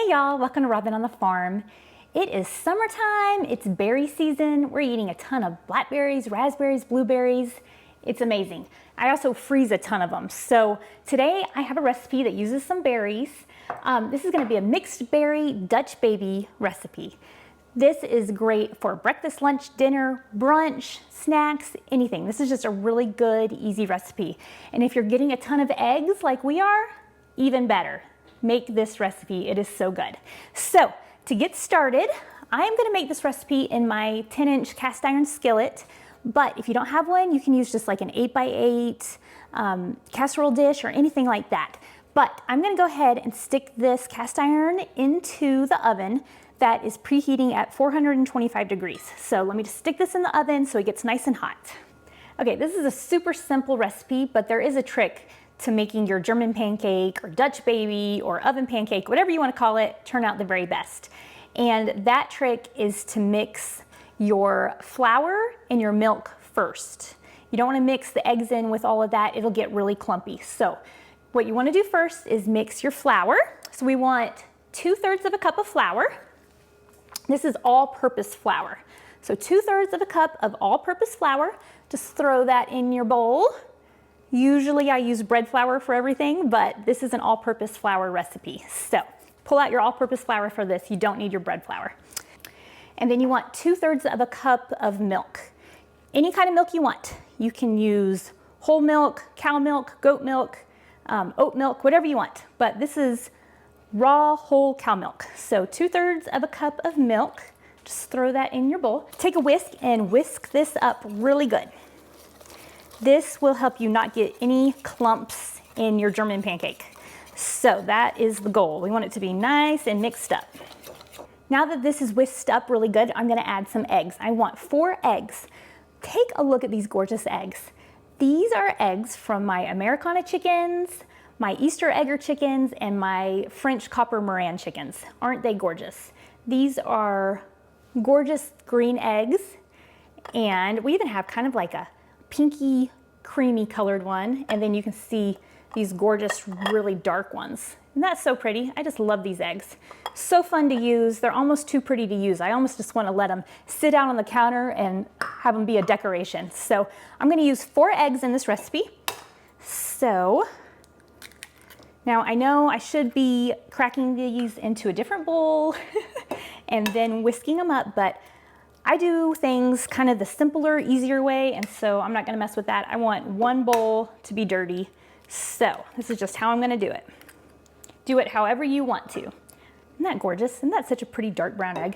Hey y'all, welcome to Robyn on the Farm. It is summertime, it's berry season. We're eating a ton of blackberries, raspberries, blueberries. It's amazing. I also freeze a ton of them. So today I have a recipe that uses some berries. This is gonna be a mixed berry Dutch baby recipe. This is great for breakfast, lunch, dinner, brunch, snacks, anything. This is just a really good, easy recipe. And if you're getting a ton of eggs like we are, even better. Make this recipe, it is so good. So to get started, I am gonna make this recipe in my 10-inch cast iron skillet, but if you don't have one, you can use just like an 8x8 casserole dish or anything like that. But I'm gonna go ahead and stick this cast iron into the oven that is preheating at 425 degrees. So let me just stick this in the oven so it gets nice and hot. Okay, this is a super simple recipe, but there is a trick to making your German pancake or Dutch baby or oven pancake, whatever you want to call it, turn out the very best. And that trick is to mix your flour and your milk first. You don't want to mix the eggs in with all of that, it'll get really clumpy. So what you want to do first is mix your flour. So we want 2/3 of a cup of flour. This is all-purpose flour. So 2/3 of a cup of all-purpose flour. Just throw that in your bowl. Usually I use bread flour for everything, but this is an all-purpose flour recipe. So pull out your all-purpose flour for this. You don't need your bread flour. And then you want 2/3 of a cup of milk. Any kind of milk you want. You can use whole milk, cow milk, goat milk, oat milk, whatever you want. But this is raw whole cow milk. So 2/3 of a cup of milk. Just throw that in your bowl. Take a whisk and whisk this up really good. This will help you not get any clumps in your German pancake. So that is the goal. We want it to be nice and mixed up. Now that this is whisked up really good, I'm gonna add some eggs. I want 4 eggs. Take a look at these gorgeous eggs. These are eggs from my Americana chickens, my Easter egger chickens, and my French copper Moran chickens. Aren't they gorgeous? These are gorgeous green eggs, and we even have kind of like a pinky, creamy colored one, and then you can see these gorgeous, really dark ones. And that's so pretty. I just love these eggs. So fun to use. They're almost too pretty to use. I almost just want to let them sit out on the counter and have them be a decoration. So I'm going to use 4 eggs in this recipe. So now I know I should be cracking these into a different bowl and then whisking them up, but I do things kind of the simpler, easier way, and so I'm not gonna mess with that. I want one bowl to be dirty, so this is just how I'm gonna do it. Do it however you want to. Isn't that gorgeous? Isn't that such a pretty dark brown egg?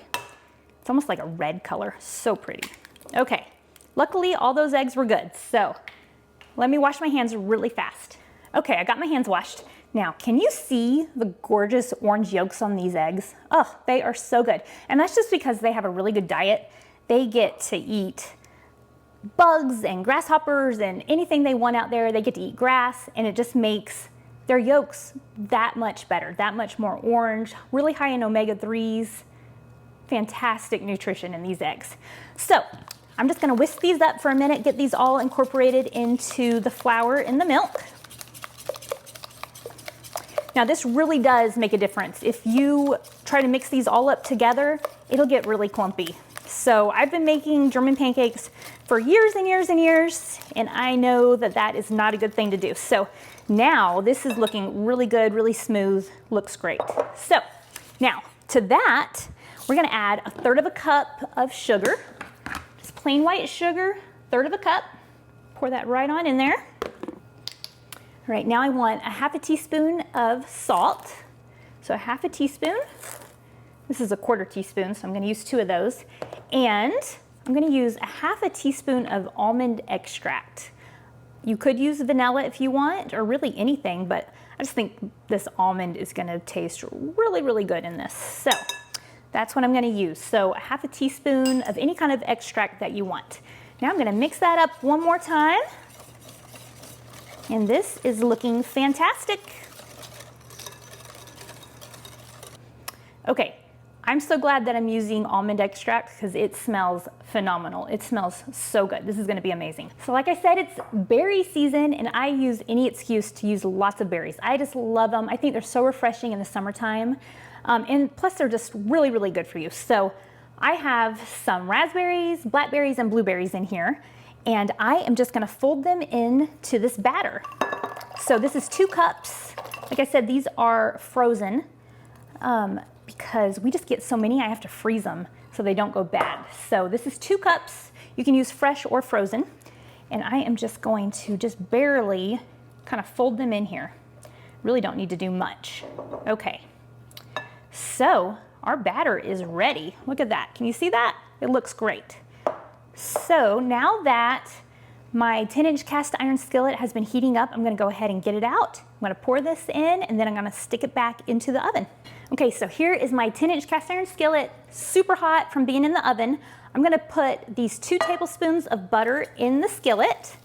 It's almost like a red color, so pretty. Okay, luckily all those eggs were good, so let me wash my hands really fast. Okay, I got my hands washed. Now, can you see the gorgeous orange yolks on these eggs? Oh, they are so good. And that's just because they have a really good diet. They get to eat bugs and grasshoppers and anything they want out there. They get to eat grass, and it just makes their yolks that much better, that much more orange, really high in omega-3s. Fantastic nutrition in these eggs. So I'm just gonna whisk these up for a minute, get these all incorporated into the flour and the milk. Now this really does make a difference. If you try to mix these all up together, it'll get really clumpy. So I've been making German pancakes for years and years and years, and I know that that is not a good thing to do. So now this is looking really good, really smooth, looks great. So now to that, we're gonna add 1/3 of a cup of sugar, just plain white sugar, 1/3 of a cup. Pour that right on in there. All right, now I want a 1/2 teaspoon of salt. So a 1/2 teaspoon. This is a 1/4 teaspoon, so I'm gonna use 2 of those. And I'm gonna use a 1/2 teaspoon of almond extract. You could use vanilla if you want, or really anything, but I just think this almond is gonna taste really, really good in this. So that's what I'm gonna use. So a 1/2 teaspoon of any kind of extract that you want. Now I'm gonna mix that up one more time. And this is looking fantastic. Okay, I'm so glad that I'm using almond extract because it smells phenomenal. It smells so good. This is gonna be amazing. So like I said, it's berry season and I use any excuse to use lots of berries. I just love them. I think they're so refreshing in the summertime. And plus they're just really, really good for you. So I have some raspberries, blackberries, and blueberries in here, and I am just gonna fold them into this batter. So this is 2 cups. Like I said, these are frozen because we just get so many, I have to freeze them so they don't go bad. So this is 2 cups. You can use fresh or frozen. And I am just going to just barely kind of fold them in here. Really don't need to do much. Okay, so our batter is ready. Look at that, can you see that? It looks great. So now that my 10-inch cast iron skillet has been heating up, I'm gonna go ahead and get it out. I'm gonna pour this in and then I'm gonna stick it back into the oven. Okay, so here is my 10-inch cast iron skillet, super hot from being in the oven. I'm gonna put these 2 tablespoons of butter in the skillet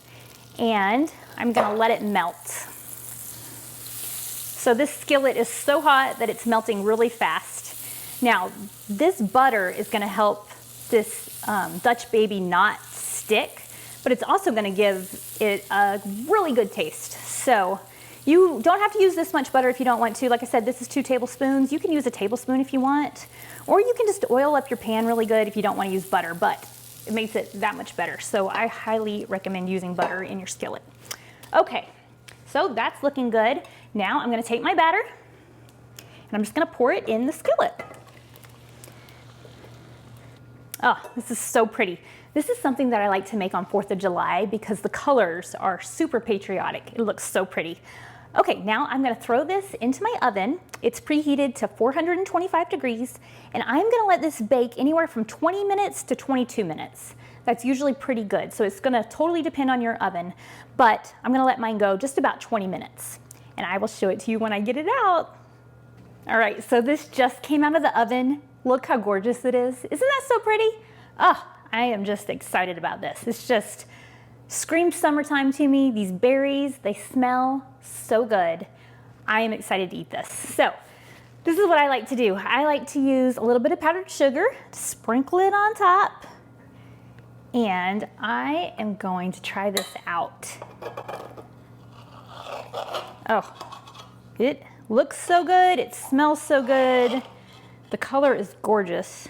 and I'm gonna let it melt. So this skillet is so hot that it's melting really fast. Now, this butter is gonna help this Dutch baby not stick, but it's also gonna give it a really good taste. So you don't have to use this much butter if you don't want to. Like I said, this is 2 tablespoons. You can use a tablespoon if you want, or you can just oil up your pan really good if you don't want to use butter, but it makes it that much better. So I highly recommend using butter in your skillet. Okay, so that's looking good. Now I'm gonna take my batter and I'm just gonna pour it in the skillet. Oh, this is so pretty. This is something that I like to make on 4th of July because the colors are super patriotic. It looks so pretty. Okay, now I'm gonna throw this into my oven. It's preheated to 425 degrees, and I'm gonna let this bake anywhere from 20 minutes to 22 minutes. That's usually pretty good, so it's gonna totally depend on your oven, but I'm gonna let mine go just about 20 minutes, and I will show it to you when I get it out. All right, so this just came out of the oven. Look how gorgeous it is. Isn't that so pretty? Oh, I am just excited about this. It's just screamed summertime to me. These berries, they smell so good. I am excited to eat this. So this is what I like to do. I like to use a little bit of powdered sugar, sprinkle it on top, and I am going to try this out. Oh, it looks so good. It smells so good. The color is gorgeous.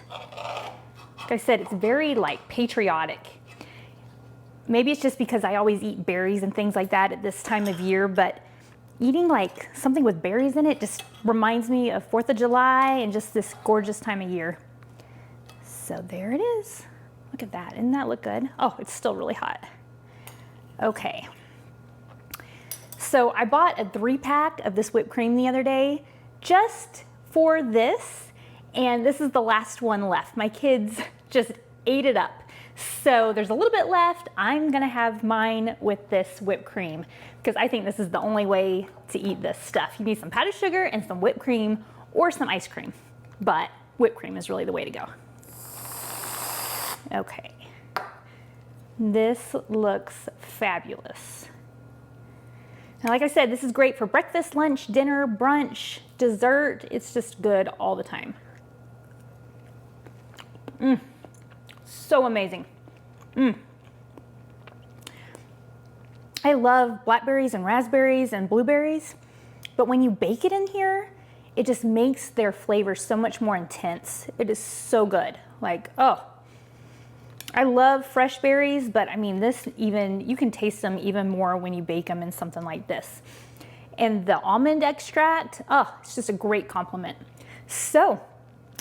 Like I said, it's very like patriotic. Maybe it's just because I always eat berries and things like that at this time of year, but eating like something with berries in it just reminds me of 4th of July and just this gorgeous time of year. So there it is. Look at that, doesn't that look good? Oh, it's still really hot. Okay. So I bought a 3-pack of this whipped cream the other day just for this, and this is the last one left. My kids just ate it up. So there's a little bit left. I'm gonna have mine with this whipped cream because I think this is the only way to eat this stuff. You need some powdered sugar and some whipped cream or some ice cream, but whipped cream is really the way to go. Okay, this looks fabulous. Now, like I said, this is great for breakfast, lunch, dinner, brunch, dessert. It's just good all the time. So amazing. I love blackberries and raspberries and blueberries, but when you bake it in here, it just makes their flavor so much more intense. It is so good. Like, oh, I love fresh berries, but I mean, this even, you can taste them even more when you bake them in something like this. And the almond extract, oh, it's just a great compliment. So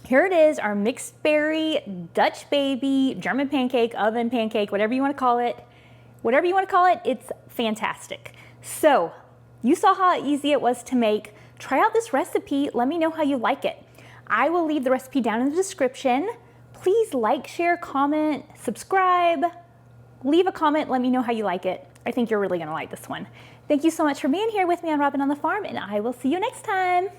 here it is, our mixed berry, Dutch baby, German pancake, oven pancake, whatever you want to call it. Whatever you want to call it, it's fantastic. So you saw how easy it was to make. Try out this recipe. Let me know how you like it. I will leave the recipe down in the description. Please like, share, comment, subscribe, leave a comment. Let me know how you like it. I think you're really going to like this one. Thank you so much for being here with me on Robyn on the Farm, and I will see you next time.